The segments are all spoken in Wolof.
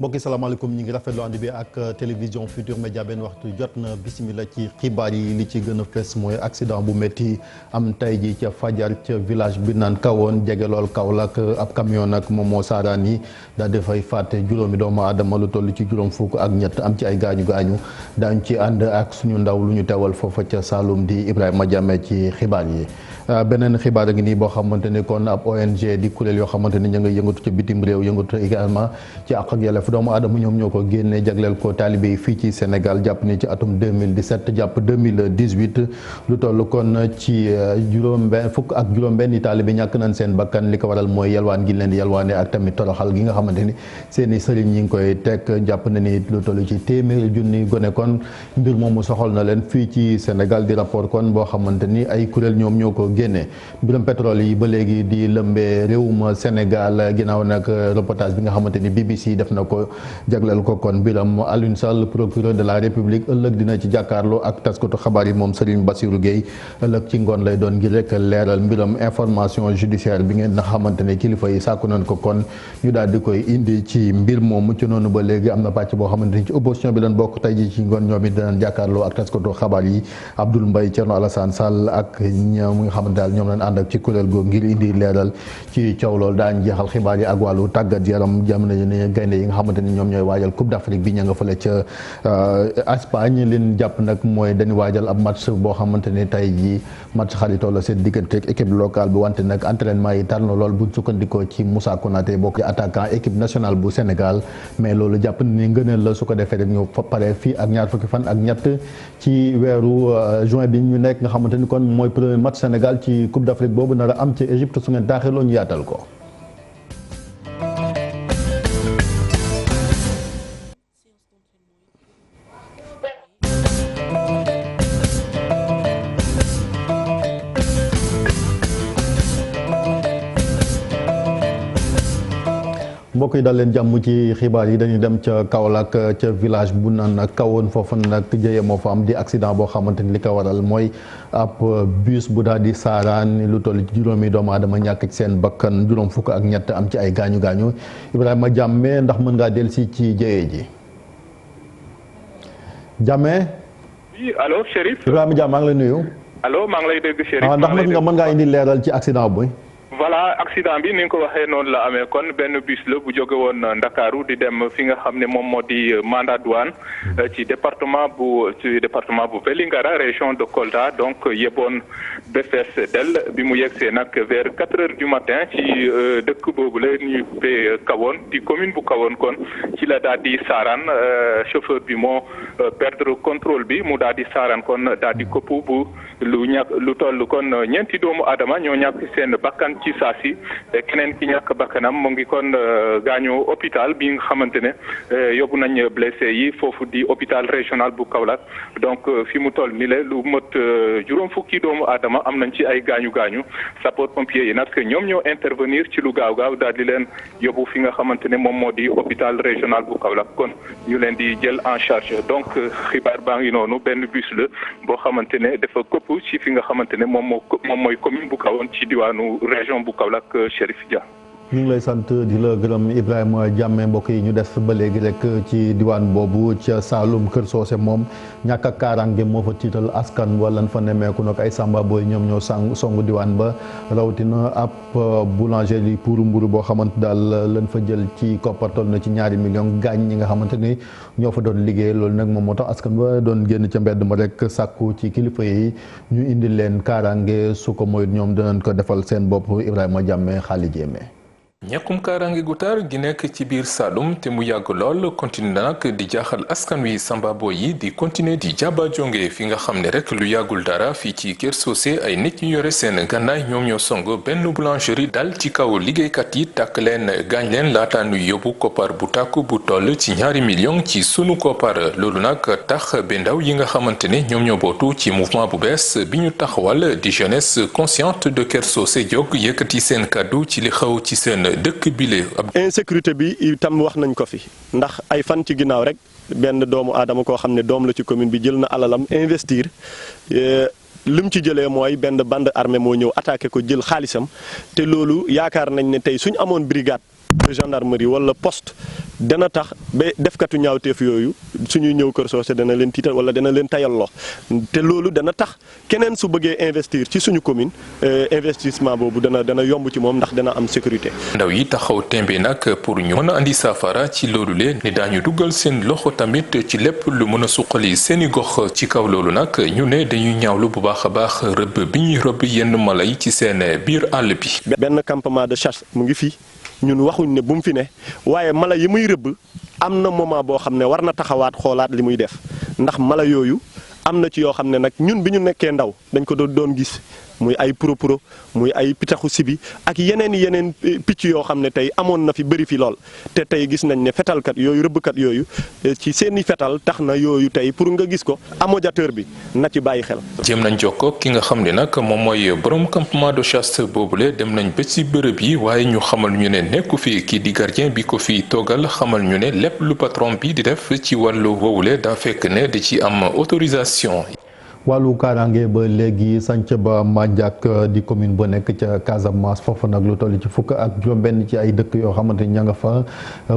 mbokki salaamaaleykum ñi ngi rafetlu ànd bi ak télévision Futur Média benn waxtu jot na bismillah ci xibaar yi li ci gën a fës mooy accident bu métti am tay ji ca fajar ca village bi naan kawoon jege lool Kaolack ab camion nag moom moo saaraan yi daal dafay fàtte juróomi doomu aadama lu toll ci juróom fukk ak ñett am ci ay gaañu gaañu daañu ci ànd ak suñu ndaw lu ñu teewal foofa ca Saloum di Ibrahima Diame ci xibaar yi. beneen xibaar a ngi nii boo xamante ni kon ab ONG di kuréel yoo xamante ni ña nga yëngatu ca bitim réew yëngatu également ci àq ak yelleef doomu aadama ñoom ñoo ko génnee jagleel ko taalibe yi fii ci Sénégal jàpp ni ci atum 2017 jàpp 2018 lu toll kon ci fukk ak juróom-benn taalibe ñàkk nañ seen bakkan li ko waral mooy yalwaan gi leen di yalwaane ak tamit toroxal gi nga xamante ni seen i sëriñ ñi ngi koy teg jàpp na ni lu toll ci téeméeri junni gone kon mbir moomu soxal na leen fii ci Sénégal di rapport kon boo xamante ni ay kuréel ñoom ñoo ko génne mbirum pétrole yi ba léegi di lëmbee réewum Sénégal ginnaaw nag reportage bi nga xamante ni BBC def na ko jagleel ko kon mbiram Alioune Sall procureur de la République ëllëg dina ci jàkkaarloo ak taskatu xabaar yi moom Serigne Bassirou Gueye ëllëg ci ngoon lay doon ngir rek leeral mbiram information judiciaire bi ngeen nga xamante ne kilifa yi sàkku nañ ko kon ñu daal di koy indi ci mbir moomu ci noonu ba léegi am na pàcc boo xamante ni ci opposition bi lañ bokk tey ji ci ngoon ñoom it dinañ jàkkaarloo ak taskatu xabaar yi Abdoul Mbaye Thierno Alassane Sall ak ñoom nga xamante daal ñoom lañ ànd ak ci kuréel googu ngir indi leeral ci coow loolu daañu jeexal xibaar yi ak wàllu tàggat yaram jamono yi gaynde yi nga xamante ni ñoom ñooy waajal Coupe d'Afrique bi ña nga fële ca Espagne leen jàpp nag mooy dañu waajal ab match boo xamante ni tey jii match xaritoo la seen diggante ak équipe locale bi wante nag entraînement yi tar na lool buñ sukkandikoo ci Moussa Konaté bokk ci attaquant équipe nationale bu Sénégal mais loolu jàpp ni ngëneel la su ko defee rek ñu pare fii ak ñaar fukki fan ak ñett ci weeru juin bi ñu nekk nga xamante ni kon mooy premier match Sénégal ci Coupe d'Afrique boobu nar a am ci Égypte su ngeen taaxirloo ñu yaatal ko. mbokk yi daal leen jàmm ci xibaar yi dañuy dem ca Kaolack ca village bu naan kawoon foofu nag jëye moo fa am di accident boo xamante ni li ko waral mooy ab bus bu daal di saaraan lu toll ci juróomi doomu aadama ñàkk ci seen bakkan juróom fukk ak ñett am ci ay gaañu gaañu Ibrahima Diame ndax mën ngaa dellusi ci jëye ji Diame. oui allo Chérif. Ibrahima Diame maa ngi lay nuyu. allo maa ngi lay dégg Chérif. ndax mën ngaa indi leeral ci accident bi. voilà accident bi ni nga ko waxee noonu la amee kon benn bus la bu jóge woon Ndakaaru di dem fi nga xam ne moom moo di mandat douane ci département bu Vélingara région de Kolda donc yeboon ba fees del bi mu yegsee nag vers 4 heures du matin ci dëkk boobu la ñuy pe Kawoon di commune bu Kawoon kon ci la daal di saaraan chauffeur bi moo perdre contrôle bi mu daal di saaraan kon daal di koppu bu lu toll kon ñeenti doomu aadama ñoo ñàkk seen bakkan ci saa si keneen ki ñàkk bakkanam mu ngi kon gaañu hôpital bi nga xamante ne yóbbu nañ blessé yi foofu di hôpital régional bu Kaolack donc fi mu toll ni la lu mot juróom fukki doomu aadama am nañ ci ay gaañu gaañu sapeur pompier yi nag ñoom ñoo intervenir ci lu gaaw gaaw daal di leen yóbbu fi nga xamante ne moom moo di hôpital régional bu Kaolack kon ñu leen di jël en charge donc xibaar baa ngi noonu benn bus la boo xamante ne dafa këpp ci fi nga xamante ne moom mooy commune bu Kawoon ci diwaanu région bu Kaolack Chérif Dia. ñu ngi lay sant di la gërëm Ibrahima Diame mbokk yi ñu des ba léegi rek ci diwaan boobu ca Saloum Kër Socé moom ñàkk ak kaaraange moo fa tiital askan wala lan fa nemmeeku nag ay samba booy ñoom ñoo songu diwaan ba rawatina ab boulangerie pour mburu boo xamante daal lan fa jël ci koppar toll na ci $2 millions gaañ ñi nga xamante ni ñoo fa doon liggéey loolu nag moom moo tax askan ba doon génn ca mbedd ma rek sàkku ci kilifa yi ñu indi leen kaaraange su ko mooy ñoom dinañ ko defal seen bopp Ibrahima Diame xaali jéeme. ñàkkum kaaraange gu tar gi nekk ci biir Saloum te mu yàgg lool continue nag di jaaxal askan wi sambabo yi di continuer di jàbba jonge fi nga xam ne rek lu yàggul dara fii ci Kër Socé ay nit ñu yore seen gànnaay ñoom ñoo song benn boulangerie dal ci kaw liggéeykat yi tàkk leen gaañ leen laata nu yóbbu koppar bu tàkk bu toll ci $2 millions ci sunu koppar loolu nag tax ba ndaw yi nga xamante ne ñoom ñoo bootu ci mouvement bu bees bi ñu taxawal di jeunesse consciente de Kër Socé jóg yëkkati seen kàddu ci li xew ci seen dëkk bile. insécurité bi itam wax nañ ko fi ndax ay fan ci ginnaaw rek benn doomu aadama koo xam ne doom la ci commune bi jël na alalam investir lim ci jëlee mooy benn bande armée moo ñëw attaqué ko jël xaalisam te loolu yaakaar nañ ne tey suñ amoon brigade de gendarmerie wala poste dana tax ba defkatu ñaawteef yooyu suñuy ñëw Kër Socé dana leen tiital wala dana leen tayalloo te loolu dana tax keneen su bëggee investir ci suñu commune investissement boobu dana yomb ci moom ndax dana am sécurité. ndaw yi taxaw tembe nag pour ñu mën a andi saafara ci loolu le ne daañu dugal seen loxo tamit ci lépp lu mën a suqali seeni gox ci kaw loolu nag ñu ne dañuy ñaawlu bu baax a baax rëbb bi ñuy rëbb yenn mala yi ci seen biir àll bi. benn campement de chasse mu ngi fii ñun waxuñ ne bu mu fi ne waaye mala yi muy rëbb am na moment boo xam ne war na taxawaat xoolaat li muy def ndax mala yooyu am na ci yoo xam ne nag ñun bi ñu nekkee ndaw dañ ko doon gis muy ay puro muy ay pitaxu sibi ak yeneen picc yoo xam ne tey amoon na fi bëri fi lool te tey gis nañ ne fetalkat yooyu rëbbkat yooyu ci seeni fetal tax na yooyu tey pour nga gis ko amodiateur bi na ci bàyyi xel. jéem nañ jokkoo ki nga xam ne nag moom mooy borom campement de chasse boobule dem nañ ba ci bërëb yi waaye ñu xamal ñu ne nekku fi kii di gardien bi ko fi toogal xamal ñu ne lépp lu patron bi di def ci wàllu woowule daa fekk ne da ci am autorisation. wàllu kaaraange ba léegi sanc ba Mandiack di commune ba nekk ca Casamance foofu nag lu toll ci fukk ak juróom-benn ci ay dëkk yoo xamante ni ña nga fa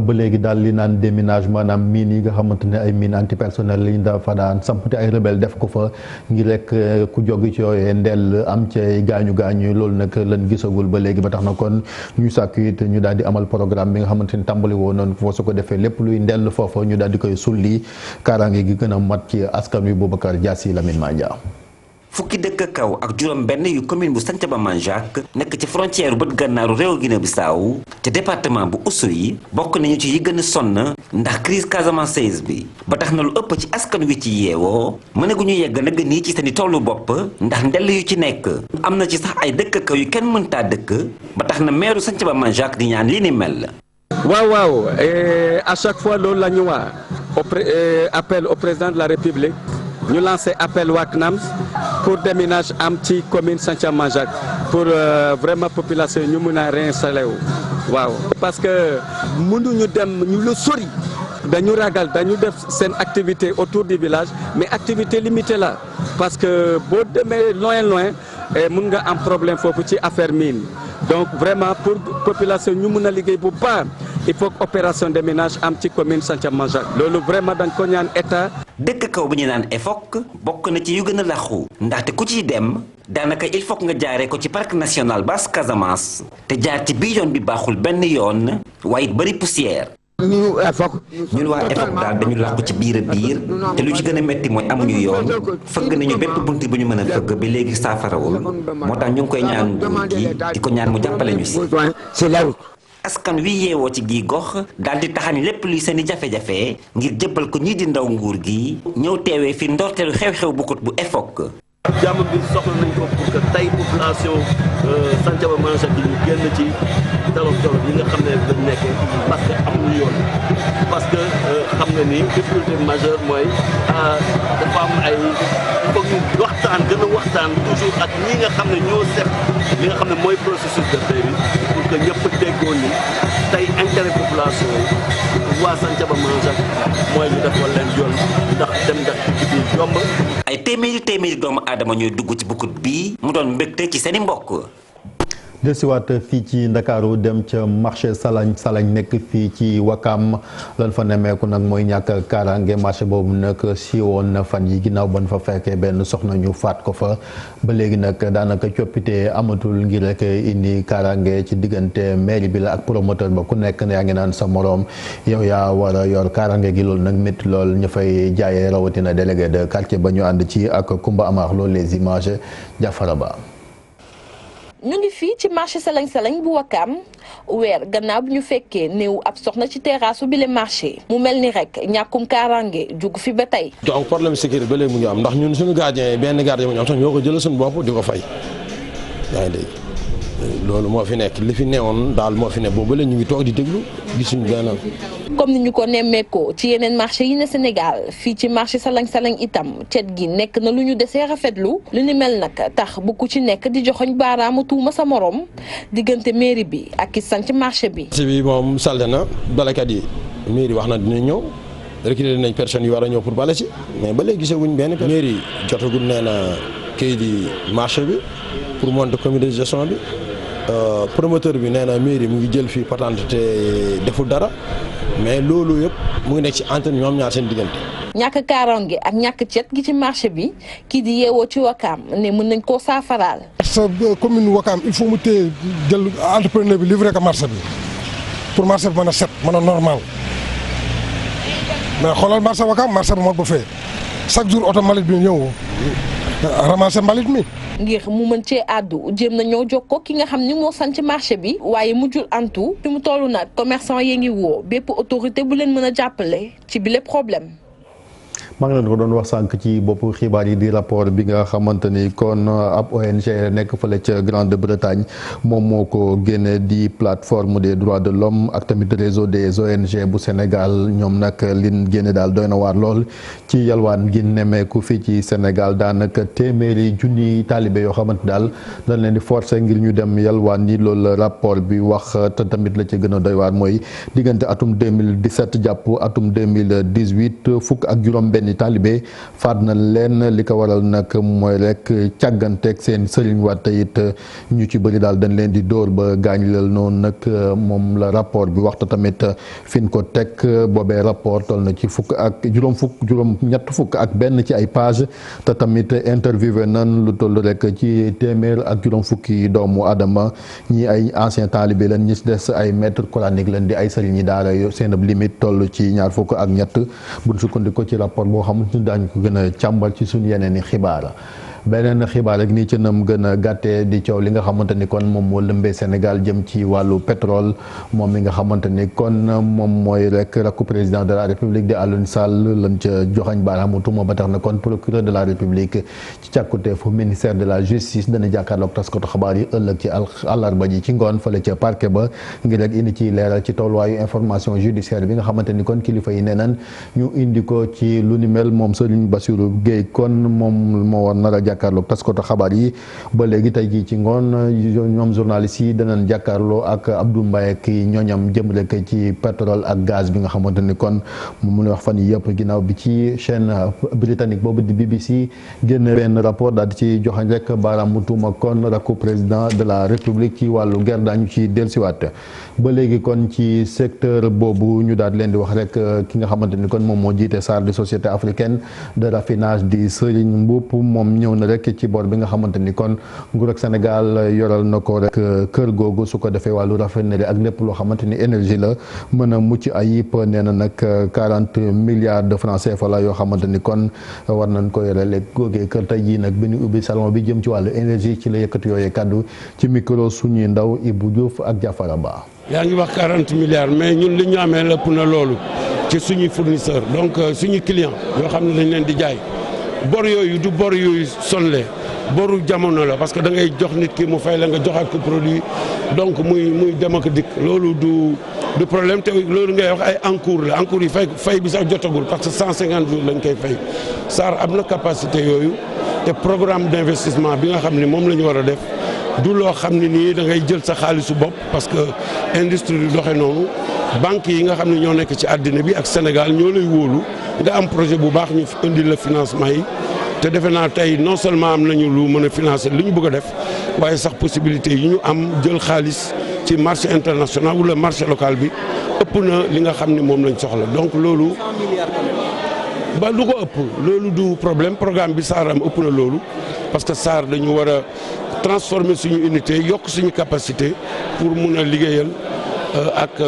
ba léegi daal li naan déminage maanaam mine yi nga xamante ne ay mine antipersonnel li ñu dafa daan samp te ay rebelle def ko fa ngir rek ku jóg ci yooyee ndel am ci gaañu loolu nag lan gisagul ba léegi ba tax na kon ñu sàkku it ñu daal di amal programme bi nga xamante ni tàmbali woon noonu foo su ko defee lépp luy ndel foofa ñu daal di koy sulli kaaraange gi gën a mat ci askan wi. Boubacar Diassi Lamine fukki dëkk kaw ak juróom benn yu commune bu Santhiaba Mandiack nekk ci frontière bët gànnaaru réew Guinée-Bissau te département bu Oussouye bokk nañu ci yi gën a sonn ndax crise casamançaise bi ba tax na lu ëpp ci askan wi ci yeewoo mënaguñu yegg nag nii ci seeni tollu bopp ndax ndell yu ci nekk am na ci sax ay dëkk kaw yu kenn mëntaa dëkk ba tax na meeru Santhiaba Mandiack di ñaan li ni mel. waaw à chaque fois loolu la ñu wax appel au président de la République ñu lancé appel waa CNAMS pour déminage am ci commune Santhiaba Mandiack pour vraiment population ñu mën a réinstallé wu waaw. parce que mënuñu dem ñu lu sori dañu ragal dañu def seen activité autour du village mais activité limitée la parce que boo demee loin mën nga am problème foofu ci affaire mine donc vraiment pour population ñu mën a liggéey bu baax il faut que opération de ménage am ci commune Santhiaba Mandiack loolu vraiment dañ ko ñaan état. dëkk kaw bi ñu naan EFOC bokk na ci yu gën a laxu ndaxte ku ciy dem daanaka il faut nga jaaree ko ci parc national Basse Casamance te jaar ci bii yoon bi baaxul benn yoon waaye it bëri poussière. ñun waa EFOC daal dañu làqu ci biir te lu ci gën a métti mooy amuñu yoon fëgg nañu bépp bunt bu ñu mën a fëgg ba léegi saafarawul moo tax ñu ngi koy ñaan nguur gi di ko ñaan mu jàppale ñu si. askan wi yeewoo ci gii gox daal di taxañ lépp luy seeni jafe-jafe ngir jëbbal ko ñii di ndaw nguur gi ñëw teewee fi ndorteelu xew-xew bu kut bu EFOC. jàmm bi soxla nañ ko pour que tey population Santhiaba Mandiack bi ñu génn ci tolof yi nga xam ne dañ nekkee parce que amuñu yoon parce que xam nga ni difficulté majeure mooy dafa am ay il faut ñu waxtaan gën a waxtaan toujours ak ñi nga xam ne ñoo seq li nga xam ne mooy processus de paix bi pour que ñëpp déggoo ni tey intérêt population yi waa Santhiaba Mandiack mooy ñu defal leen yoon ndax dem ndax ci biir yomb. ay téeméeri doomu aadama ñooy dugg ci bukkut bi mu doon mbégte ci seeni mbokk. desiwaat fii ci Ndakaaru dem ca marché Salañ nekk fii ci Wakam lan fa nemmeeku nag mooy ñàkk kaaraange marché boobu nag siiwoon na fan yi ginnaaw ban fa fekkee benn soxna ñu faat ko fa ba léegi nag daanaka coppite amatul ngir rek indi kaaraange ci diggante mairie bi la ak promoteur ba ku nekk yaa ngi naan sa moroom yow yaa war a yor kaaraange gi loolu nag métti lool ñu fay jaayee rawatina délégué de quartier ba ñu ànd ci ak Kumba Amar loolu les images Jafara Ba. ñu ngi fii ci marché Salañ bu Wakam weer gannaaw bi ñu fekkee néew ab soxna ci terrasse bi le marché mu mel ni rek ñàkkum kaaraange jug fi ba tey. donc problème sécurité ba léegi mu ngi am ndax ñun suñu gardien benn gardien mu ñu am sax ñoo ko jël suñu bopp di ko fay yaa ngi dégg loolu moo fi nekk li fi newoon daal moo fi nekk boobu ba léegi ñu ngi toog di déglu gisuñu benn. comme ni ñu ko nemmeekoo ci yeneen marché yi ne Sénégal fii ci marché Salañ itam cet gi nekk na lu ñu desee rafetlu lu ni mel nag tax bu ku ci nekk di joxoñ baaraamu tuuma sa morom diggante mairie bi ak ki sanc marché bi. marché bi moom salte na balekat yi mairie wax na dina ñëw recruter nañ personnes yu war a ñëw pour bale si mais ba léegi gisaguñ benn mairie jotagul nee na kayit di marché bi pour monter comité de gestion bi promoteur bi nee na mairie mu ngi jël fii patente te deful dara mais loolu yëpp mu ngi nekk ci entre ñoom ñaar seen diggante. ñàkk kaaraange ak ñàkk cet gi ci marché bi kii di yeewoo ci Wakaam ne mën nañ koo saafaraal. sa commune Wakaam il faut mu téye jël entrepreneur bi livré ko marché bi pour marché bi mën a set mën a normal mais xoolal marché Wakaam marché bu mag ba fee chaque jour oto mbalit bi ñëw ramasser mbalit mi. ngir mu mën cee àddu jéem na ñoo jokkoo ki nga xam ni moo sanc marché bi waaye mujjul antu fi mu toll nag commerçant yi ngi woo bépp autorité bu leen mën a jàppale ci bile problème. maa ngi leen ko doon wax sànq ci boppu xibaar yi di rapport bi nga xamante ni kon ab ONG nekk fële ca Grande-Bretagne moom moo ko génne di plateforme des droits de l'homme ak tamit réseau des ONG bu Sénégal ñoom nag liñ génne daal doy na waar lool ci yalwaan gi nemmeeku fii ci Sénégal daanaka téeméeri junni taalibe yoo xamante daal dañ leen di forcer ngir ñu dem yalwaan yi loolu rapport bi wax te tamit la ci gën a doy waar mooy diggante atum 2017 jàpp atum 2018 fukk ak juróom-benn taalibe faat na leen li ko waral nag mooy rek càgganteeg seen sëriñ waat it ñu ci bëri daal dañ leen di dóor ba gaañ leel noonu nag moom la rapport bi waxta tamit fin ko teg boobee rapport toll na ci juróom-ñett fukk ak benn ci ay page te tamit interviewé nan lu toll rek ci téeméer ak juróom fukki doomu adama ñi ay ancien taalibe leen ñi ci des ay maître coranique leen di ay sëriñ yi daara seen ab limite toll ci ñaar fukk ak ñett buñ sukkandiku ci rapport boo xamante ni daañu ko gën a càmbar ci suñu yeneen i xibaar beneen xibaar rek nii ci nam gën a gàttee di coow li nga xamante ni kon moom moo lëmbee Sénégal jëm ci wàllu pétrole moom mi nga xamante ni kon moom mooy rek rakku président de la République di Alioune Sall lañ ca joxañ baaraamu tuuma ba tax na kon procureur de la République ci càkkuteefu ministère de la justice dana jàkkaarloog taskatu xabaar yi ëllëg ci àllarba ji ci ngoon fële ca parquet ba ngir rek indi ci leeral ci tolluwaayu information judiciaire bi nga xamante ni kon kilifa yi nee nan ñu indi ko ci lu ni mel moom Serigne Bassirou Gueye kon moom moo war nar a jàkkaarloog taskatu xabaar yi ba léegi tey jii ci ngoon ñoom journalistes yi danañ jàkkaarloo ak Abdou Mbaye ak ñooñam jëm rek ci pétrole ak gaz bi nga xamante ni kon mu ngi wax fan yii yëpp ginnaaw bi ci chaîne britannique boobu di BBC génne benn rapport daal di ci joxañ rek baaraamu tuuma kon rakku président de la République ci wàllu guerre daañu ci dellusiwaat ba léegi kon ci secteur boobu ñu daal di leen di wax rek ki nga xamante ni kon moom moo jiite SAR di société africaine de raffinage di Serigne Mboup moom ñëw na rek ci bor bi nga xamante ni kon nguur ak Sénégal yoral na ko rek kër googu su ko defee wàllu raffinerie ak lépp loo xamante ni énergie la mën a mucc ayib nee na nag 40 milliards de francs CFA la yoo xamante ni kon war nañ ko yore léegi googee kër tey jii nag bi ñu ubbi salon bi jëm ci wàllu énergie ci la yëkkati yooyee kaddu ci micro suñuy ndaw Ibou Diouf ak Diafara Ba. yaa ngi wax 40 milliards mais ñun li ñu amee lépp na loolu ci suñuy fournisseur donc suñu client yoo xam ne dañ leen di jaay bor yooyu du bor yooyu sonle boru jamono la parce que da ngay jox nit ki mu fay la nga joxaat ko produit donc muy dem ak dikk loolu du problème te loolu ngay wax ay encours la encours yi fay bi sax jotagul parce que 150 jours lañ koy fay SAR am na capacité yooyu te programme d'investissement bi nga xam ne moom la ñu war a def du loo xam ne nii da ngay jël sa xaalisu bopp parce que industrie du doxe noonu banques yi nga xam ne ñoo nekk ci àddina bi ak Sénégal ñoo lay wóolu nga am projet bu baax ñu indi la financement yi te defe naa tey non seulement am nañu lu mën a financer li ñu bëgg a def waaye sax possibilité yi ñu am jël xaalis ci marché international wala marché local bi ëpp na li nga xam ne moom lañ soxla donc loolu ba lu ko ëpp loolu du problème programme bi SAR am ëpp na loolu parce que SAR dañu war a transformer suñu unité yokk suñu capacité pour mun a liggéeyal ak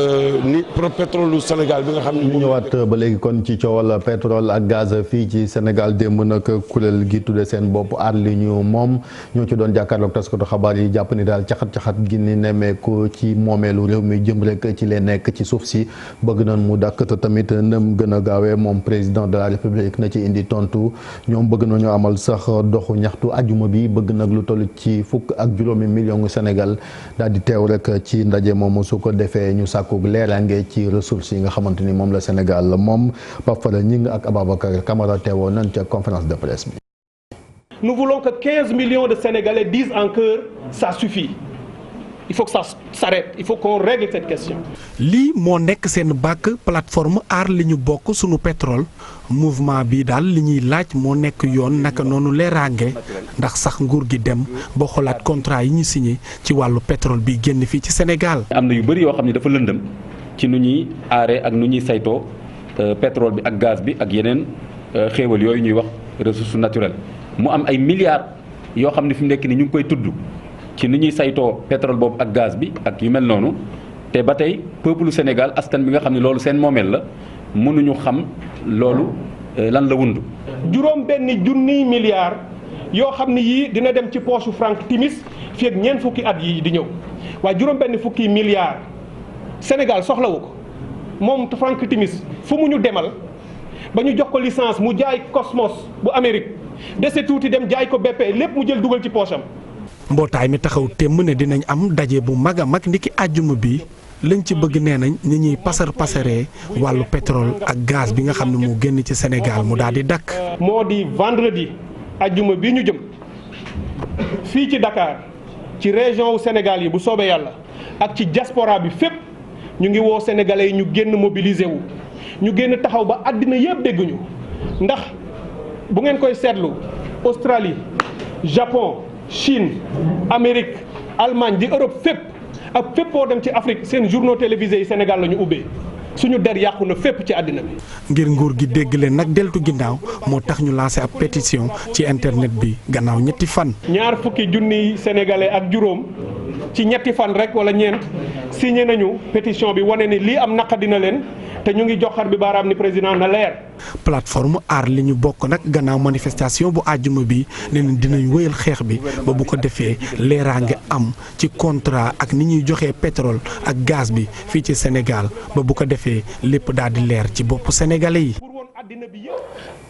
ni pétrole du Sénégal bi nga xam ne. ñu ñëwaat ba léegi kon ci coowal pétrole ak gaz fii ci Sénégal démb nag kuréel gi tudde seen bopp aar li ñu moom ñoo ci doon jàkkaarloog taskatu xabaar yi jàpp ni daal caxat-caxat gi ni nemmeeku ci moomeelu réew mi jëm rek ci leen nekk ci suuf si bëgg nañ mu dàkk te tamit nëm gën a gaawee moom président de la République na ci indi tontu ñoom bëgg nañu amal sax doxu ñaxtu ajuma bi bëgg nag lu toll ci fukk ak juróomi million Sénégal daal di teew rek ci ndaje moomu su ko defee ñu sàkku leerange ci ressources yi nga xamante ni moom la Sénégal moom Pape Fara Ñing ak Ababacar Camara teewoo nañ ca conférence de presse bi. Nous voulons que 15 millions de Sénégalais disent en chœur ça suffit il faut que ça s'arrête il faut qu'on règle cette question. lii moo nekk seen bàkk plateforme aar li ñu bokk sunu pétrole mouvement bi daal li ñuy laaj moo nekk yoon naka noonu leeraange ndax sax nguur gi dem ba xoolaat contrat yi ñu signé ci wàllu pétrole bi génn fii ci Sénégal. am na yu bëri yoo xam ne dafa lëndëm ci nu ñuy aaree ak nu ñuy saytoo pétrole bi ak gaz bi ak yeneen xéewal yooyu ñuy wax ressources naturelles mu am ay milliards yoo xam ne fi mu nekk ni ñu ngi koy tudd ci ni ñuy saytoo pétrole boobu ak gaz bi ak yu mel noonu te ba tey peuple Sénégal askan bi nga xam ne loolu seen moomeel la mënuñu xam loolu lan la wund. juróom benn junniy milliards yoo xam ne yii dina dem ci poche Franck Timis fii ak ñeent fukki at yi di ñëw waaye juróom benn fukki milliards Sénégal soxlawu ko moom Franck Timis fu mu ñu demal ba ñu jox ko licence mu jaay Cosmos bu Amérique dese tuuti dem jaay ko BP lépp mu jël dugal ci poche am. mbootaay mi taxaw temm ne dinañ am daje bu mag a mag ndiki àjjuma bi lañ ci bëgg nee nañ ñi ñuy pasaree wàllu pétrole ak gaz bi nga xam ne moo génn ci Sénégal mu daal di dakk moo di vendredi àjjuma bi ñu jëm fii ci Dakar ci région wu Sénégal yi bu soobee yàlla ak ci diaspora bi fépp ñu ngi woo sénégalais yi ñu génn mobiliser wu ñu génn taxaw ba àddina yëpp dégguñu ndax bu ngeen koy seetlu Australie Japon Chine Amérique Allemagne di Europe fépp ak fépp boo dem ci Afrique seen journaux télévisés yi Sénégal la ñu ubbee suñu der yàqu na fépp ci àddina bi. ngir nguur gi dégg leen nag deltu ginnaaw moo tax ñu lancé ab pétition ci internet bi gannaaw ñetti fan. ñaar fukki junniy sénégalais ak juróom ci ñetti fan rek wala ñeent signé nañu pétition bi wane ni lii am naqadina leen te ñu ngi joxar bi baaraam ni président na leer. plateforme aar li ñu bokk nag gannaaw manifestation bu àjjuma bi ne leen dinañ wéyal xeex bi ba bu ko defee leeraange am ci contrat ak ni ñuy joxee pétrole ak gaz bi fii ci Sénégal ba bu ko defee lépp daal di leer ci bopp sénégalais yi.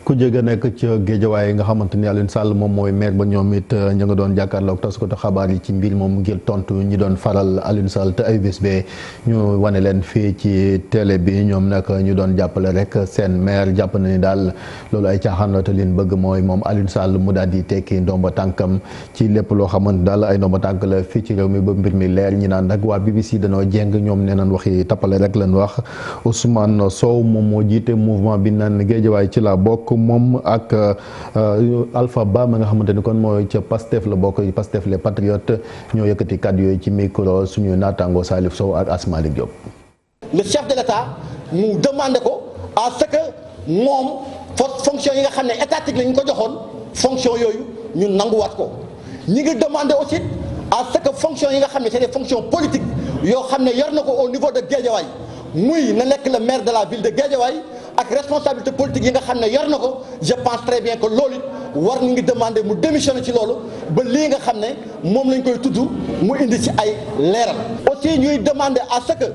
ku jóge nekk ci Géejawaay nga xamante ni Alioune Sall moom mooy maire ba ñoom it ñu nga doon jàkkaarloog taskatu xabaar yi ci mbir moom ngir tontu ñi doon faral Alioune Sall te ay bés bee ñu wane leen fii ci télé bi ñoom nag ñu doon jàppale rek seen maire jàpp na ni daal loolu ay caaxaan la te leen bëgg mooy moom Alioune Sall mu daal di tekki ndomba tànkam ci lépp loo xamante daal ay ndomba tànk la fii ci réew mi ba mbir mi leer ñi naan nag waa BBC danoo jeng ñoom nee nañ waxi tappale rek lañ wax Ousmane Sow moom moo jiite mouvement bi naan Géejawaay ci la bokk moom ak Alpha Ba ma nga xamante ni kon mooy ca Pastef la bokk Pastef les patriotes ñoo yëkkati kàddu yooyu ci micro suñu naataango Salif Sow ak Asmalik Diop. le chef de l'État mu demandé ko à ce que moom fonction yi nga xam ne étatique la ñu ko joxoon fonction yooyu ñu nanguwaat ko ñi ngi demandé aussi à ce que fonction yi nga xam ne c'est des fonctions politiques yoo xam ne yor na ko au niveau de Guédiawaye muy na nekk le maire de la ville de Guédiawaye ak responsabilité politique yi nga xam ne yor na ko je pense très bien que loolu war ñu ngi demander mu démissionner ci loolu ba lii nga xam ne moom lañ koy tudd mu indi ci ay leeral. aussi ñuy demander à ce que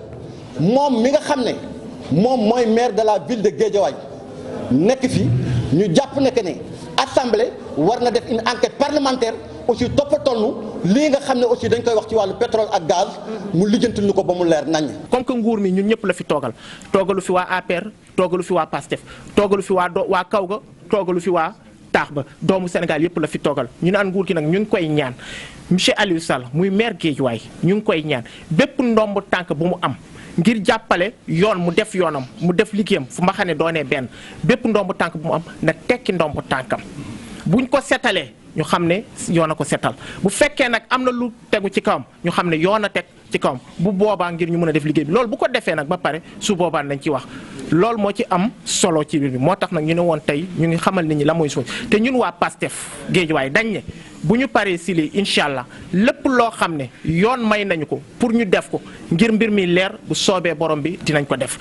moom mi nga xam ne moom mooy maire de la ville de Guédiawaye nekk fi ñu jàpp ne que ne assemblée war na def une enquête parlementaire aussi toppatoonu lii nga xam ne aussi dañ koy wax ci wàllu pétrole ak gaz mu lijjantil ñu ko ba mu leer nañ. comme que nguur mi ñun ñëpp la fi toogal toogalu fi waa APR toogalu fi waa PASTEF toogalu fi waa Kawga toogalu fi waa taax ba doomu Sénégal yëpp la fi toogal ñu naan nguur gi nag ñu ngi koy ñaan monsieur Aliou Sall muy maire Guédiawaye ñu ngi koy ñaan bépp ndomb tànk bu mu am ngir jàppale yoon mu def yoonam mu def liggéeyam fu ma xam ne doonee benn bépp ndomb tànk bu mu am na tekki ndomb tànkam buñ ko setalee ñu xam ne yoon a ko setal bu fekkee nag am na lu tegu ci kawam ñu xam ne yoon a teg ci kawam bu boobaa ngir ñu mën a def liggéey bi loolu bu ko defee nag ba pare su boobaa nañ ci wax loolu moo ci am solo ci biir bi moo tax nag ñu ne woon tey ñu ngi xamal nit ñi la mooy suuf te ñun waa PASTEF Guédiawaye dañ ne bu ñu paree si lii incha allah lépp loo xam ne yoon may nañu ko pour ñu def ko ngir mbir mi leer bu soobee borom bi dinañ ko def.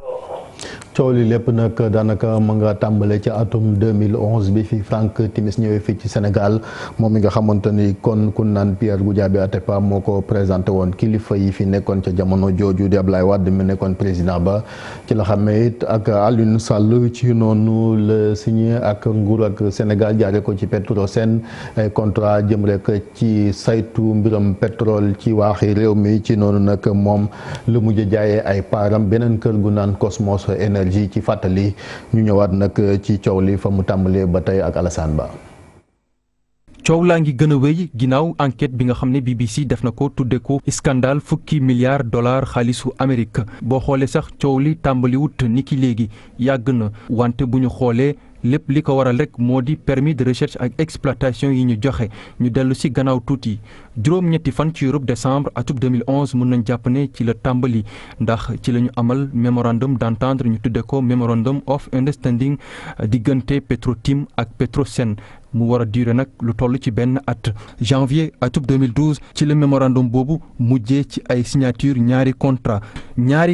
coow li lépp nag daanaka mu nga tàmbale ci atum 2011 bi fi Franck Timis ñëwee fii ci Sénégal moom mi nga xamante ni kon ku naan Pierre Goudiaby Atepa moo ko présenté woon kilifa yi fi nekkoon ca jamono jooju di Ablaye Wade mi nekkoon président ba ci la xamee it ak Alioune Sall ci noonu la signé ak nguur ak Sénégal jaare ko ci Petrosen ay contrat jëm rek ci saytu mbiram pétrole ci waaxi réew mi ci noonu nag moom lu mujj jaayee ay paaram beneen kër gu naan Cosmos Énergie ci fàttali ñu ñëwaat nag ci coow li fa mu tàmbalee ba tey ak Alassane Ba. coow laa ngi gën a wéy ginnaaw enquête bi nga xam ne BBC def na ko tudde ko scandale $10 milliards xaalisu Amérique boo xoolee sax coow li tàmbaliwut ni ki léegi yàgg na wante bu ñu xoolee lépp li ko waral rek moo di permis de recherche ak exploitation yi ñu joxe ñu dellu si gannaaw tuuti juróom-ñetti fan ci Europe décembre atub 2011 mën nañ jàpp ne ci la tàmbali ndax ci la ñu amal mémorandum d'entente ñu tudde ko memorandum of understanding diggante Petrotim ak Petrosen mu war a durer nag lu toll ci benn at janvier atub 2012 ci la mémorandum boobu mujjee ci ay signature ñaari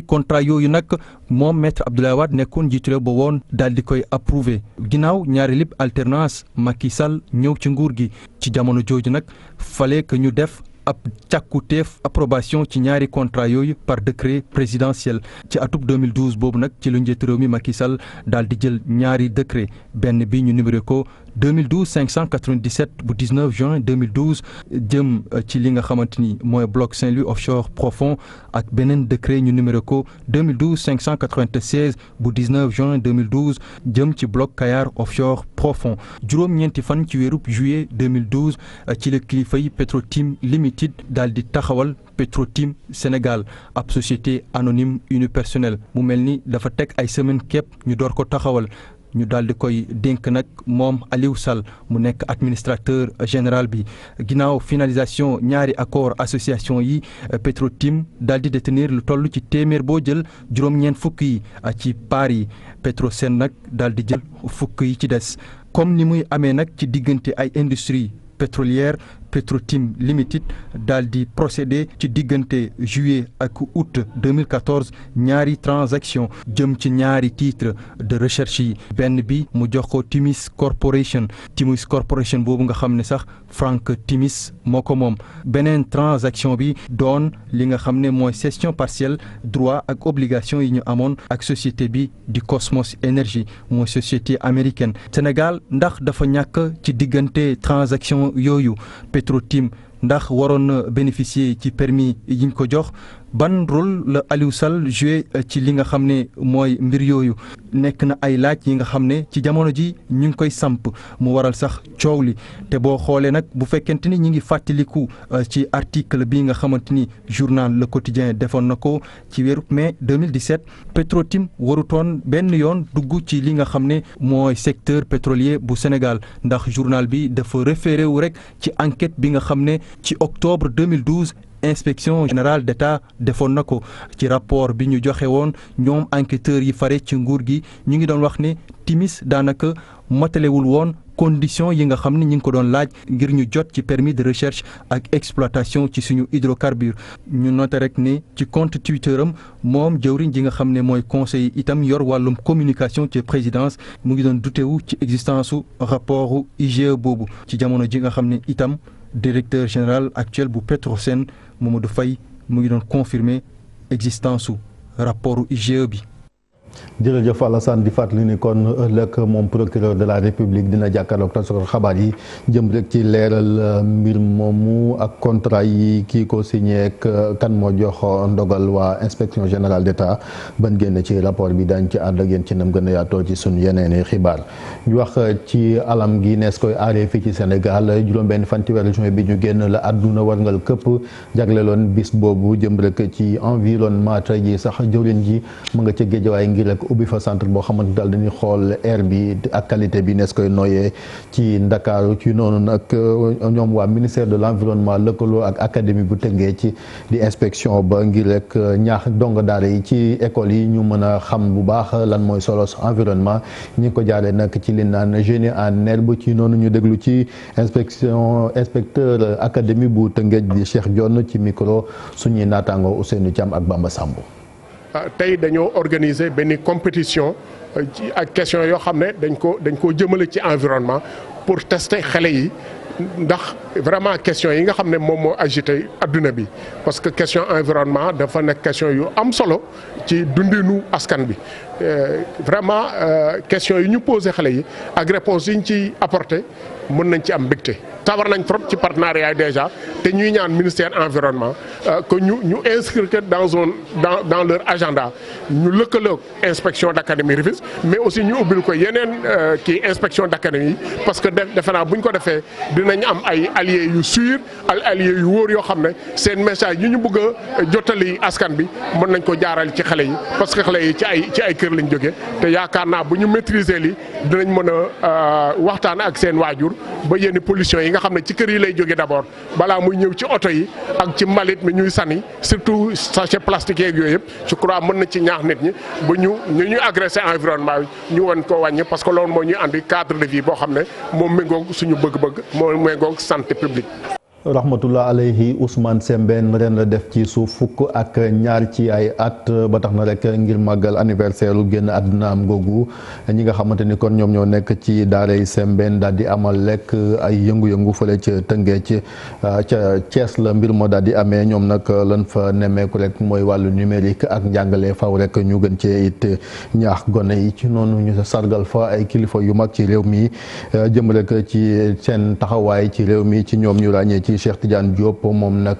contrat yooyu nag moom maître Abdoulaye Wade nekkoon njiitu réew ba woon daal di koy approuvé ginnaaw ñaari lépp alternance Macky Sall ñëw ci nguur gi ci jamono jooju nag fallait que ñu def ab càkkuteef approbation ci ñaari contrat yooyu par décret présidentiel ci atub 2012 boobu nag ci lu njiitu réew mi Macky Sall daal di jël ñaari décret benn bi ñu numéro ko 2012-597 bu 19 juin 2012 jëm ci li nga xamante ni mooy bloc Saint-Louis offshore profond ak beneen décret ñu numéro ko 2012-596 bu 19 juin 2012 jëm ci bloc Kayar offshore profond juróom-ñeenti fan ci weerub juillet 2012 ci la kilifa yi Petrotim Limited daal di taxawal Petrotim Sénégal ab société anonyme unipersonnelle mu mel ni dafa teg ay semaine képp ñu door ko taxawal ñu daal di koy dénk nag moom Aliou Sall mu nekk administrateur général bi ginnaaw finalisation ñaari accord association yi Petrotim daal di détenir lu toll ci téeméer boo jël juróom-ñeent fukk yi ci part yi Petrosen nag daal di jël fukk yi ci des comme ni muy amee nag ci diggante ay industrie pétrolière Petrotim Limited daal di procédé ci diggante juillet ak août 2014 ñaari transaction jëm ci ñaari titre de recherche yi benn bi mu jox ko Timis Corporation boobu nga xam ne sax Frank Timis moo ko moom beneen transaction bi doon li nga xam ne mooy cession partielle droit ak obligation yi ñu amoon ak société bi di Cosmos Energy mooy société américaine Sénégal ndax dafa ñàkk ci diggante transaction yooyu Petrotim ndax waroon na bénéficier ci permis yi ñu ko jox ban rôle la Aliou Sall joué ci li nga xam ne mooy mbir yooyu nekk na ay laaj yi nga xam ne ci jamono ji ñu ngi koy samp mu waral sax coow li te boo xoolee nag bu fekkente ni ñu ngi fàttaliku ci article bi nga xamante ni journal Le Quotidien defoon na ko ci weeru mai 2017 Petrotim warutoon benn yoon dugg ci li nga xam ne mooy secteur pétrolier bu Sénégal ndax journal bi dafa référé wu rek ci enquête bi nga xam ne ci octobre 2012 inspection générale d'État defoon na ko ci rapport bi ñu joxe woon ñoom enquêteurs yi fare ci nguur gi ñu ngi doon wax ne Timis daanaka matalewul woon conditions yi nga xam ne ñu ngi ko doon laaj ngir ñu jot ci permis de recherche ak exploitation ci suñu hydrocarbures ñu noté rek ne ci compte Twitter am moom jëwriñ ji nga xam ne mooy conseil itam yor wàllum communication ci présidence mu ngi doon dutewu ci existence su rapport IGE boobu ci jamono ji nga xam ne itam directeur général actuel bu Petrosen Mamadou Faye mu ngi doon confirmer existence su rapport IGE bi. jërëjëf Alassane di fàttali ni kon ëllëg moom procureur de la république dina jàkkaarloog taskatu xabaar yi jëm rek ci leeral mbir moomu ak contrat yi kii ko signé ak kan moo jox ndogal waa inspection générale d'État ban génn ci rapport bi dañ ci ànd ak yéen ci nam gën a yaatoo ci sunu yeneeni xibaar. ñu wax ci alam gi nees koy aaree fii ci Sénégal juróom-benn fan ci weeru juin bi ñu génn la àdduna warngal këpp jagleeloon bis boobu jëm rek ci environnement tey ji sax jëwriñ ji mu nga ca Géejawaay ngir rek ubbi fa centre boo xamante daal dañuy xool air bi ak qualité bi nees koy noyyee ci Ndakaaru ci noonu nag ñoom waa ministère de l'environnement lëkkaloo ak académie bu Tëngéej ci di inspection ba ngir rek ñaax dongo daara yi ci école yi ñu mën a xam bu baax lan mooy solos environnement ñi ngi ko jaaree nag ci li naan génie en herbe ci noonu ñu déglu ci inspecteur académie bu Tëngéej di Cheikh Dione ci micro suñuy naataango Ousseynou Thiam ak Bamba Sambo. tey dañoo organiser benn compétition ak question yoo xam ne dañ koo jëmale ci environnement pour tester xale yi ndax vraiment question yi nga xam ne moom moo agité adduna bi parce que question environnement dafa nekk question yu am solo ci dundinu askan bi vraiment question yi ñu posé xale yi ak réponse yi ñu ci apporté mën nañ ci am mbégte sawar nañ trop ci partenariat déjà te ñuy ñaan ministère environnement que ñu inscrire que dans leur agenda ñu lëkkaloog inspection d'académie Rufisque mais aussi ñu ubbil ko yeneen kii inspection d'académie parce que defe naa bu ñu ko defee dinañ am ay alliés yu sûr alliés yu wóor yoo xam ne seen message yu ñu bëgg a jottali askan bi mën nañ ko jaaral ci xale yi parce que xale yi ci ay kër lañ jógee te yaakaar naa bu ñu maîtriser li dinañ mën a waxtaan ak seen waajur ba yenn pollution yi nga xam ne ci kër yi lay jógee d'abord balaa muy ñëw ci oto yi ak ci mbalit mi ñuy sànni surtout sachet plastique yeeg yooyu yëpp je crois mën na ci ñaax nit ñi ba ñuy agressé environnement bi ñu won ko wàññi parce que loolu moo ñuy andi cadre de vie boo xam ne moom méngoog suñu bëgg-bëgg moo méngoog santé publique. rahmatullah alayhi Ousmane Sembène ren la def ci suuf fukk ak ñaar ci ay at ba tax na rek ngir màggal anniversaire lu génn àdduna am googu ñi nga xamante ni kon ñoom ñoo nekk ci daaray Sembène daal di amal lekk ay yëngu-yëngu fële ca Tëngéej ca Thiès la mbir ma daal di amee ñoom nag lan fa nemmeeku rek mooy wàllu numérique ak njàngale faw rek ñu gën cee it ñaax gone yi ci noonu ñu sargal fa ay kilifa yu mag ci réew mi jëm rek ci seen taxawaay ci réew mi ci ñoom ñu ràññee ci Cheikh Tidiane Diop moom nag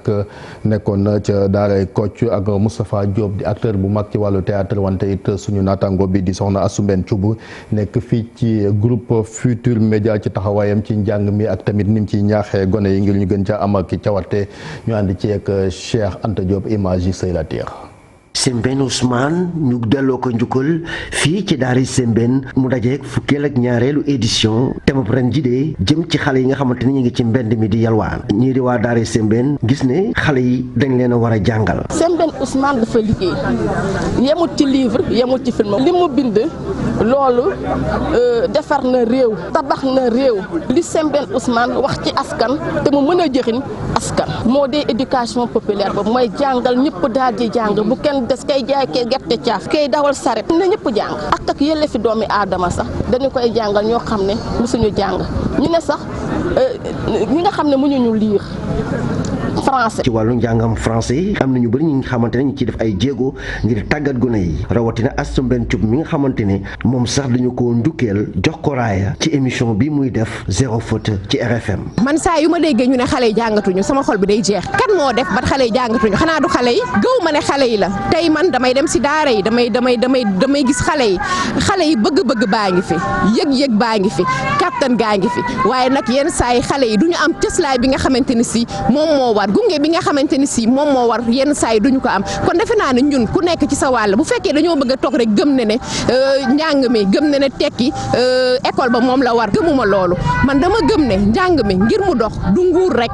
nekkoon na ca daaray Kocc ak Moustapha Diop di acteur bu mag ci wàllu théâtre wante it suñu naataango bi di soxna Assou Mbène Thioub nekk fii ci groupe Futur Média ci taxawaayam ci njàng mi ak tamit nim ci ñaaxee gone yi ngir ñu gën ca am ak cawarte ñu ànd ci ak Cheikh Anta Diop image yi Sey Latir. Sembène Ousmane ñu delloo ko njukkal fii ci daari Sembène mu dajeek fukkeel ak ñaareelu édition thème ren ji de jëm ci xale yi nga xamante ni ñu ngi ci mbedd mi di yalwaan ñii di waa daari Sembène gis ne xale yi dañ leen a war a jàngal. Sembène Ousmane dafa liggéey yemut ci livre yemut ci film li mu bind loolu defar na réew tabax na réew li Sembène Ousmane wax ci askan te mu mën a jëriñ askan moo dee éducation populaire ba mooy jàngal ñëpp daal di jàng bu kenn des kay jaay kay gerte caaf kay dawal saret na ñëpp jàng ak yelleefi doomi aadama sax dañu koy jàngal ñoo xam ne musuñu jàng ñu ne sax ñi nga xam ne mënuñu lire français. ci wàllu njàngam français am na ñu bëri ñi nga xamante ne ñu ciy def ay jéego ngir tàggat gune yi rawatina Assou Mbène Thioub mi nga xamante ne moom sax dañu ko ndukkeel jox ko raaya ci émission bi muy def zéro faute ci RFM. man saa yu ma déggee ñu ne xale yi jàngatuñu sama xol bi day jeex kan moo def ba xale yi jàngatuñu xanaa du xale yi gëw ma ne xale yi la tey man damay dem si daara yi damay gis xale yi bëgg-bëgg baa ngi fi yëg-yëg baa ngi fi kattan gaa ngi fi waaye nag yenn saa yi xale yi duñu am cëslaay bi nga xamante ni si moom moo war gunge bi nga xamante ni si moom moo war yenn saa yi duñu ko am kon defe naa ne ñun ku nekk ci sa wàll bu fekkee dañoo bëgg a toog rek gëm ne njàng mi gëm ne tekki école ba moom la war gëmuma loolu man dama gëm ne njàng mi ngir mu dox du nguur rek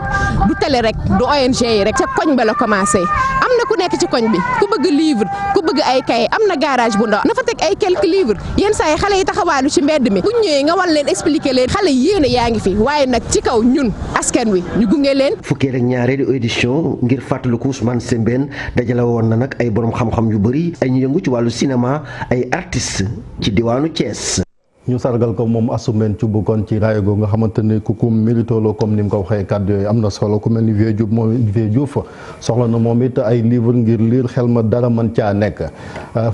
du télé rek du ONG yi rek ca koñ ba la commencé am na ku nekk ci koñ bi ku bëgg livre ku bëgg ay kaye am na garage bu ndaw na fa teg ay quelques livres yenn saa yi xale yi taxawaalu ci mbedd mi bu ñëwee nga war leen expliquer leen xale yéene yaa ngi fi waaye nag ci kaw ñun askan wi ñu gunge leen. fukkee ak ñaareelu édition ngir fàttaliku Ousmane Sembène dajale woon na nag ay borom xam-xam yu bëri ay ñu yëngu ci wàllu cinéma ay artistes ci diwaanu Thiès. ñu sargal ko moom Assou Mbène Thioub kon ci raaya googu nga xamante ni ku mérito la comme ni mu ko waxee kàddu yooyu am na solo ku mel ni Vieux Diouf soxla na moom it ay livre ngir lire xel ma dara mën caa nekk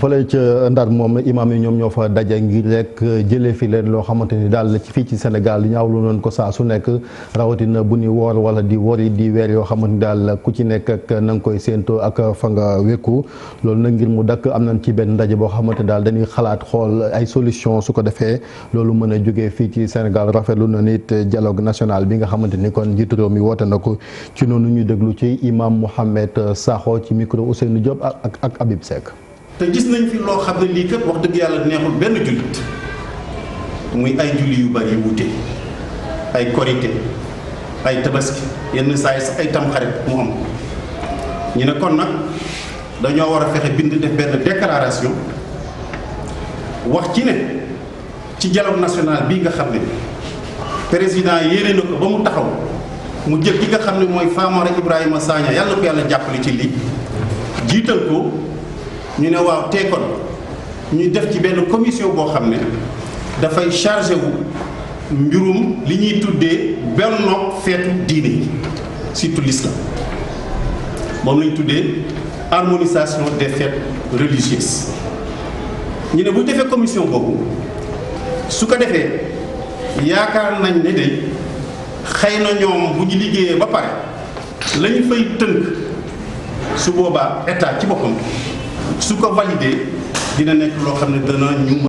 fële ca Ndar moom imaam yi ñoom ñoo fa daje ngir rek jëlee fi leen loo xamante ni daal fii ci Sénégal ñaawlu noonu ko saa su nekk rawatina bu ñu woor wala di wori di weer yoo xamante ni daal ku ci nekk ak na nga koy séentoo ak fa nga wékku loolu nag ngir mu dakk am nañ ci benn ndaje boo xamante daal dañuy xalaat xool ay solution su ko defee loolu mën a jógee fii ci Sénégal rafetlu na nit dialogue national bi nga xamante ni kon njiitu réew mi woote na ko ci noonu ñu déglu ci imam Mouhamed Sakho ci micro Ousseynou Diop ak Habib Seck. te gis nañ fi loo xam ne lii kat wax dëgg yàlla neexul benn jullit muy ay julli yu bari wuute ay korité ay tabaski yenn saa yi sax ay tamxarit mu am ñu ne kon nag dañoo war a fexe bind def benn déclaration wax ci ne. ci dialogue national bii nga xam ne président yéene na ko ba mu taxaw mu jël ki nga xam ne mooy Famara Ibrahima Sagna yàlla ko yàlla jàppale ci lii jiital ko ñu ne waaw tey kon ñu def ci benn commission boo xam ne dafay chargé wu mbirum li ñuy tuddee bennoog feetu diine yi surtout l'islam moom lañ tuddee harmonisation des fêtes religieuses ñu ne bu defee commission boobu su ko defee yaakaar nañ ne de xëy na ñoom bu ñu liggéeyee ba pare la ñu fay tënk su boobaa état ci boppam su ko validé dina nekk loo xam ne dana ñu.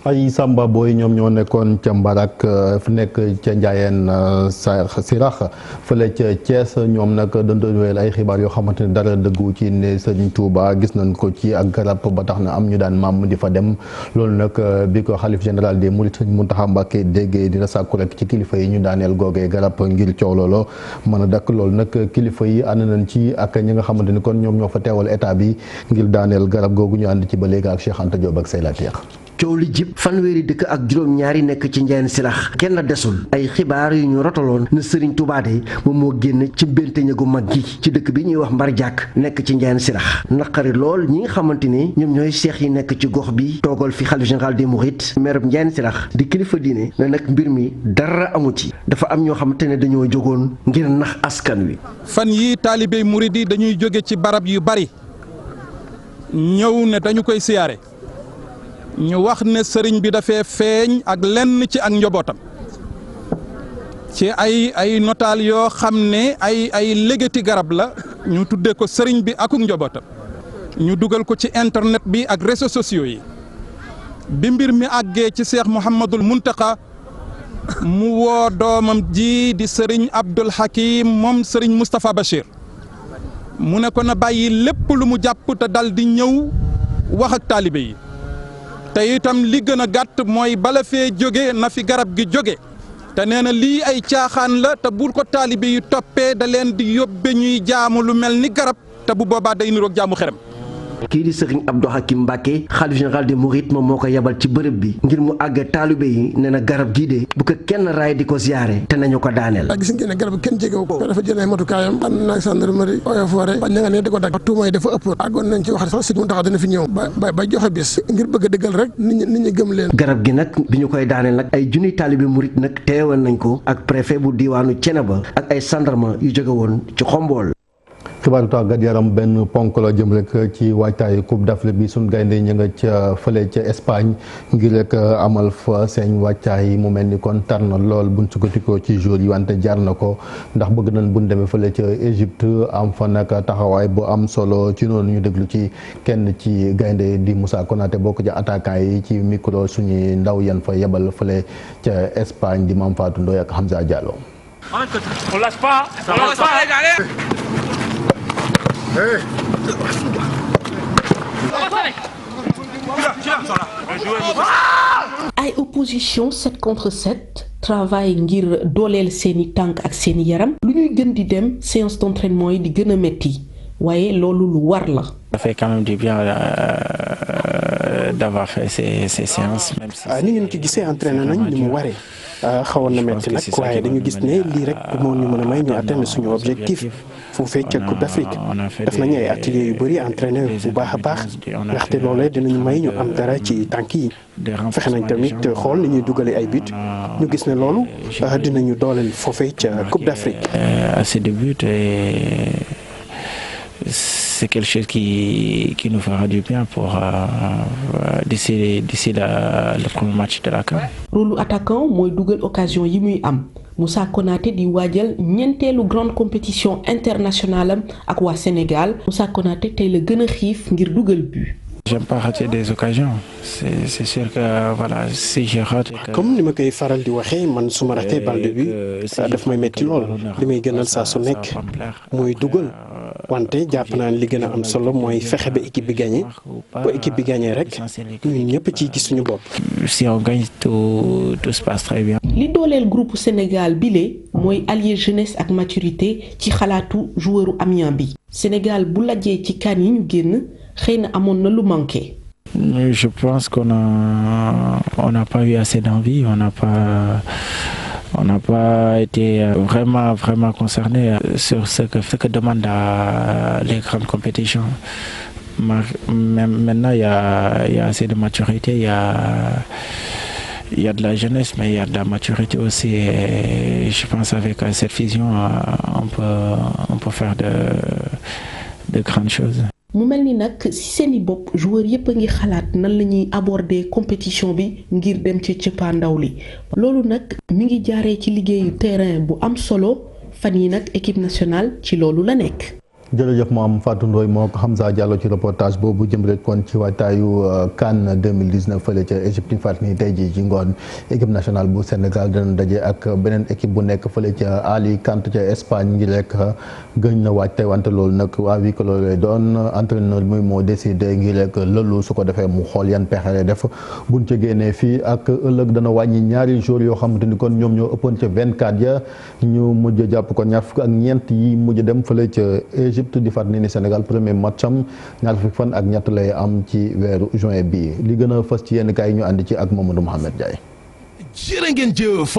ay Samba Boy ñoom ñoo nekkoon ca Mbarak fu nekk ca Njaayeen Sirax fële ca Thiès ñoom nag dañ doon wéyal ay xibaar yoo xamante ne dara dëggu ci ne Serigne Touba gis nañ ko ci ak garab ba tax na am ñu daan maam di fa dem loolu nag bi ko xalif général des Mourides Serigne Mountakha Mbacké déggee dina sàkku rek ci kilifa yi ñu daaneel googee garab ngir coow loolo mën a dakk loolu nag kilifa yi ànd nañ ci ak ñi nga xamante ni kon ñoom ñoo fa teewal état bi ngir daaneel garab googu ñu ànd ci ba léegi ak Cheikh Anta Diop ak Seyla Teex. coow li jib fanweeri dëkk ak juróom-ñaari nekk ci Njaayeen Sirax kenn desul ay xibaar yu ñu rotaloon na Serigne Touba de moom moo génn ci mbénteñ gu mag gi ci dëkk bi ñuy wax Mbar Jàkk nekk ci Njaayeen Sirax naqari lool ñi nga xamante ne ñoom ñooy seex yi nekk ci gox bi toogal fi xalif général des Mourides maire Njaayeen Sirax di kilifa diine ne nag mbir mi dara amu ci dafa am ñoo xamante ne dañoo jógoon ngir nax askan wi. fan yi taalibey murid yi dañuy jóge ci barab yu bari ñëw ne dañu koy siyaare ñu wax ne sëriñ bi dafee feeñ ak lenn ci ak njobootam ci ay notaal yoo xam ne ay légati garab la ñu tuddee ko sëriñ bi akuk njobootam ñu dugal ko ci internet bi ak réseaux sociaux yi bi mbir mi àggee ci Cheikh Mouhamadul Mountakha mu woo doomam ji di sëriñ Abdul Hakim moom sëriñ Moustapha Bachir mu ne ko na bàyyi lépp lu mu jàpp te dal di ñëw wax ak taalibe yi te itam li gën a gàtt mooy bala fee jóge na fi garab gi jóge te nee na lii ay caaxaan la te bu ko taalibe yi toppee da leen di yóbbe ñuy jaamu lu mel ni garab te bu boobaa day niroog jaamu xerem. kii di Serigne Abdou Hakim Mbacké xalif général des Mourides moom moo ko yebal ci bërëb bi ngir mu àgg taalibe yi nee na garab gii de bu ko kenn raay di ko ziyaare te nañu ko daaneel. gis ngeen ne garab kenn jegewu ko dafa jël ay matukaayam ànd naag gendarmerie eaux et forêt ba ña nga ne di ko dagg tuuma yi dafa ëpp àggoon nañ ci wax sax Serigne Mountakha dina fi ñëw ba joxe bis ngir bëgg a dëggal rek nit ñi gëm leen. garab gi nag bi ñu koy daaneel nag ay junniy taalibe Mouride nag teewal nañ ko ak préfet bu diwaanu Thiénaba ak ay gendarme yu jóge woon ci Xombol. xibaaru tàggat yaram benn ponk la jëm rek ci waajtaayu Coupe d'Afrique bi suñu gaynde ñu nga ca fële ca Espagne ngir rek amal fa seen waajtaay mu mel ni kon tar na lool buñ sukkandikoo ci jour yi wante jar na ko ndax bëgg nañ buñ demee fële ca Égypte am fa nag taxawaay bu am solo ci noonu ñu déglu ci kenn ci gaynde di Moussa Konaté bokk ci attaquant yi ci micro suñuy ndaw yan fa yebal fële ca Espagne di Mame Fatou Ndoye ak Hamza Diallo. On lâche pas, on lâche pas. ay opposition 7 contre 7 travail ngir dooleel seeni tànk ak seeni yaram lu ñuy gën di dem séance d'entraînement yi di gën a metti waaye loolu lu war la. Ça fait quand même du bien d'avoir fait ces séances même si. ni ngeen ko gisee entraîné nañ ni mu waree xawoon na metti nag waaye dañu gis ne lii rek moo ñu mën a may ñu atteindre suñu objectif foofee ca Coupe d'Afrique def nañu ay ateliers yu bëri entraîné bu baax a baax ndaxte loolee dinañu may ñu am dara ci tànk yi fexe nañ tamit xool ni ñuy dugalee ay but ñu gis ne loolu dinañu dooleel foofee ca Coupe d'Afrique. Assez de buts et c'est quelque chose qui nous fera du bien pour d'ici le premier match de la CAN. rôle attaquant mooy dugal occasion yi muy am Moussa Konaté di waajal ñeenteelu grande compétition internationale am ak waa Sénégal Moussa Konaté tey la gën a xiif ngir dugal but. J'aime pas rater des occasions c'est sûr que voilà si je rate. comme ni ma koy faral di waxee man su ma ratee balle de but daf may metti lool li may gënal saa su nekk mooy dugal wante jàpp naa ne li gën a am solo mooy fexe ba équipe bi gagné ba équipe bi gagné rek ñun ñëpp ciy gis suñu bopp. Si on gagne tout se passe très bien. li dooleel groupe Sénégal bile mooy allier jeunesse ak maturité ci xalaatu joueuru Amiens bi Sénégal bu lajjee ci CAN yi ñu génn. xëy na amoon na lu manqué. Je pense qu'on n'a pas eu assez d'envie, on n'a pas été vraiment concerné sur ce que demandent les grandes compétitions. Maintenant, il y a assez de maturité, il y a de la jeunesse, mais il y a de la maturité aussi. Et je pense avec cette fusion, on peut faire de grandes choses. mu mel ni nag ci seeni bopp joueurs yépp a ngi xalaat nan la ñuy aborder compétition bi ngir dem ci cëppaandaw li loolu nag mi ngi jaaree ci liggéeyu terrain bu am solo fan yi nag équipe nationale ci loolu la nekk. jërëjëf moom Fatou Ndoye moo ko Hamza Diallo ci reportage boobu jëm rek kon ci waajtaayu CAN 2019 fële ca Égypte fàttali tey jii ci ngoon équipe nationale bu Sénégal dana daje ak beneen équipe bu nekk fële ca Alicante ca Espagne ngi rek gëñ na waaj tey wante loolu nag waa wi ko loolu lay doon entraîneur bi moo décidé ngi rek lëlu su ko defee mu xool yan pexe lay def buñ ca génnee fii ak ëllëg dana wàññi ñaari jours yoo xamante ni kon ñoom ñoo ëppoon ca 24 ya ñu mujj jàpp ko ñaar fukk ak ñeent yi mujj dem fële ca Égypte di fàttali ni Sénégal premier match am ñaar fukki fan ak ñett lay am ci weeru juin bi li gën a fës ci yenn kaay yi ñu ànd ci ak Mamadou Mohamed Ndiaye. jërë ngeen jëf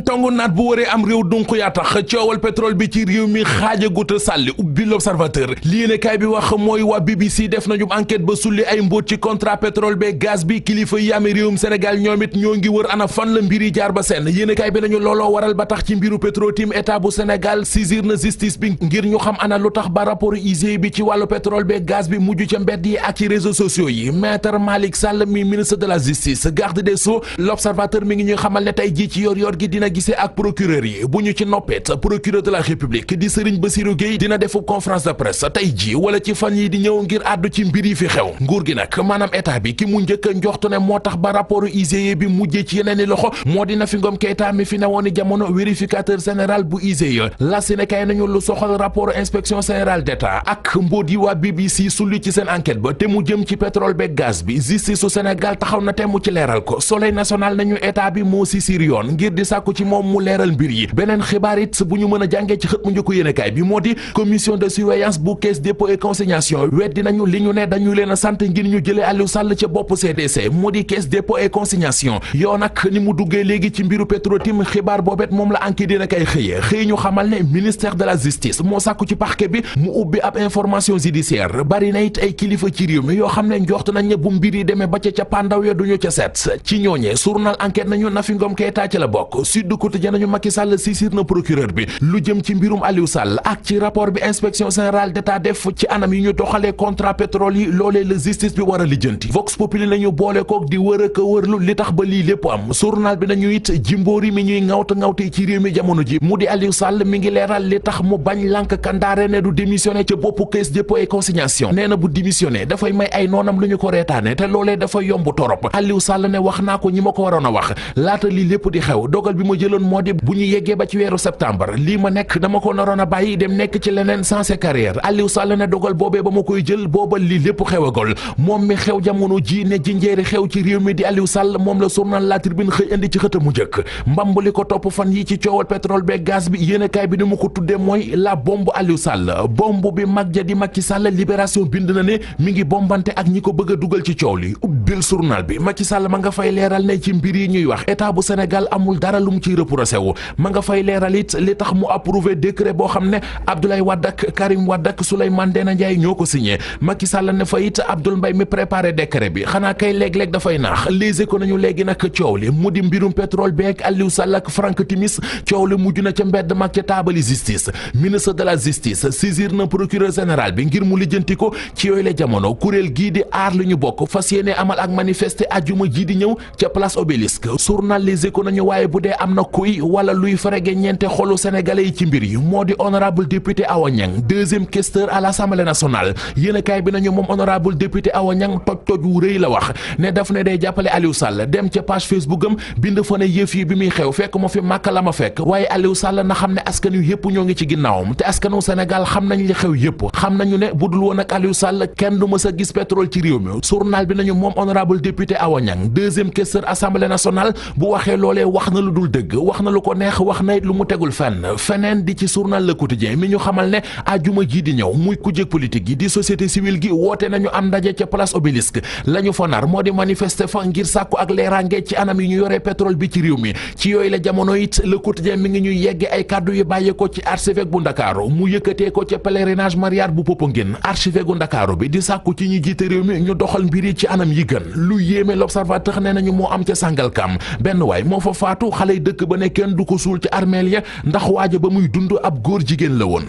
tongu naat bu waree am réew dunq yaa tax coowal pétrole bi ci réew mi xaajagut a sàlli ubbi l'observateur lii ne kaay bi wax mooy waa BBC def nañu enquête ba sulli ay mbóot ci contrat pétrole be gaz bi kilifa yi amee réewum Sénégal ñoom it ñoo ngi wër ana fan la mbiri jaar ba seen yéen kaay bi nañu looloo waral ba tax ci mbiru Petro-Tim état bu Sénégal saisir na justice bi ngir ñu xam ana lu tax ba rapport IGE bi ci wàllu pétrole be gaz bi mujj ca mbedd yi ak ci réseaux sociaux yi maître Malick Sall mi ministre de la justice garde des sceaux l'observateur mi ngi xamal ne tey jii ci yor gi dina gisee ak procureur yi bu ñu ci noppeet procureur de la république di Serigne Bassirou Gueye dina defu conférence de presse tey jii wala ci fan yi di ñëw ngir àddu ci mbir yi fi xew nguur gi nag maanaam état bi ki mu njëkk a njoxtu ne moo tax ba rapport IGE bi mujjee ci yeneen i loxo moo di Nafi Ngom Keïta mi fi newoon jamono vérificateur général bu IGE la si ne kay nañu lu soxal rapport inspection générale d'état ak mbóot yi waa BBC sulli ci seen enquête ba te mu jëm ci pétrole beeg gaz bi justice su Sénégal taxaw na te mu ci leeral ko Soleil national nañu état bi moo si siir yoon ngir di sàkku ci moom mu leeral mbir yi beneen xibaar it bu ñu mën a jàngee ci xët mu njëkk yéenekaay bi moo di commission de surveillance bu caisse dépôt et consignation weddi nañu li ñu ne dañu leen a sant ngir ñu jëlee Aliou Sall ca bopp CDC moo di caisse dépôt et consignation yoo nag ni mu duggee léegi ci mbiru Petro-Tim xibaar boobet moom la enquête yéenekaay xëy ñu xamal ne ministère de la justice moo sàkku ci parquet bi mu ubbi ab information judiciaire bari na it ay kilifa ci réew mi yoo xam ne njort nañ ne bu mbir yi demee ba ca pandaw ya duñu ca set ci ñooñee journal enquête nañu Nafi Ngom Keïta ci la bokk Sud Quotidien nañu Macky Sall saisir na procureur bi lu jëm ci mbirum Aliou Sall ak ci rapport bi inspection générale d'état def ci anam yi ñu doxalee contrat pétrole yi loolee la justice bi war a lijjanti Vox Populi nañu boole kook di wër ak wërlu li tax ba lii lépp am journal bi nañu it jimboori mi ñuy ŋawte ci réew mi jamono ji mu di Aliou Sall mi ngi leeral li tax mu bañ lànk kandaare ne du démissionné ca boppu caisse dépôt et consignation nee na bu démissionné dafay may ay noonam lu ñu ko reetaane te loolee dafa yomb torop Aliou Sall ne wax naa ko ñi ma ko waroon a wax laata lii lépp di xew dogal bi ma jëloon moo di bu ñu yeggee ba ci weeru septembre lii ma nekk dama ko naroon a bàyyi dem nekk ci leneen sans carrière Aliou Sall ne dogal boobee ba ma koy jël booba lii lépp xewagol moom mi xew jamono ji ne jinjeeri xew ci réew mi di Aliou Sall moom la journal La Tribune xëy indi ci xëtamu njëkk mbamb li ko topp fan yi ci coowal pétrole beeg gaz bi yéenekaay bi ni mu ko tuddee mooy la bombe Aliou Sall bombe bi mag ja di Macky Sall Libération bind na ne mi ngi bombante ak ñi ko bëgg a dugal ci coow li ubbil journal bi Macky Sall ma nga fay leeral ne ci mbir yi ñuy wax état bu Sénégal amul dara lu mu ciy reproché wu ma nga fay leeral it li tax mu approuvé décret boo xam ne Abdoulaye Wade ak Karim Wade ak Souleymane Ndéné Ndiaye ñoo ko signé Macky Sall ne fa it Abdoul Mbaye mi préparé décret bi xanaa kay léeg-léeg dafay naax Les Échos nañu léegi nag coow li mu di mbirum pétrole beeg Aliou Sall ak Franck Timis coow li mujj na ca mbedd mag ca taabali justice ministre de la justice saisir na procureur général bi ngir mu lijjanti ko ci yooyu la jamono kuréel gii di aar li ñu bokk fas yéene amal ak manifester ajuma ji di ñëw ca place Obélisque journal Les Échos nañu waaye bu dee am na kuy wala luy farege ñeente xolu sénégalais yi ci mbir yi moo di honorable député Awa Niang deuxième questeur à l'Assemblée nationale yéenekaay bi nañu moom honorable député Awa Niang toj wu rëy la wax ne daf ne day jàppale Aliou Sall dem ca page Facebook am bind fa ne yëf yi bi muy xew fekk ma fi màkk la ma fekk waaye Aliou Sall na xam ne askan wi yëpp ñoo ngi ci ginnaawam te askanu Sénégal xam nañ li xew yëpp xam nañu ne budul woon ak Aliou Sall kenn du mës a gis pétrole ci réew mi journal bi nañu moom honorable député Awa Niang deuxième questeur Assemblée nationale bu waxee loolee wax na lu dul dëgg wax na lu ko neex wax na it lu mu tegul feneen di ci journal Le Quotidien mi ñu xamal ne ajuma ji di ñëw muy kujje politique gi di société civile gi woote nañu am ndaje ca place Obélisque la ñu fa nar moo di manifester fa ngir sàkku ak leeraange ci anam yi ñu yoree pétrole bi ci réew mi ci yooyu la jamono it Le Quotidien mi ngi ñuy yegge ay kàddu yu bàyyee ko ci archevêque bu Ndakaaru mu yëkkatee ko ca pèlerinage marial bu Popenguine archevêque bu Ndakaaru bi di sàkku ci ñi jiite réew mi ñu doxal mbir yi ci anam yi gën lu yéeme L'Observateur nee nañu moo am ca Sangalkam benn waay moo fa faatu xale yi dëkk ba ne kenn du ko suul ci armeel ya ndax waaja ba muy dund ab góor jigéen la woon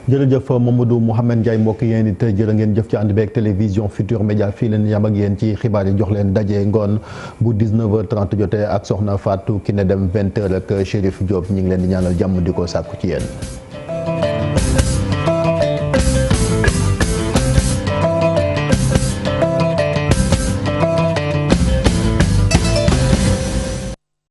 jërëjëf Mamadou Mouhamed Ndiaye mbokk yéen it jërë ngeen jëf ci ànd beeg télévision Futur Média fii leen yam ak yéen ci xibaar yi jox leen daje ngoon bu 19h30 jotee ak soxna Fatou Kiné Deme 20h ak Chérif Diop ñu ngi leen di ñaanal jàmm di ko sàkku ci yéen.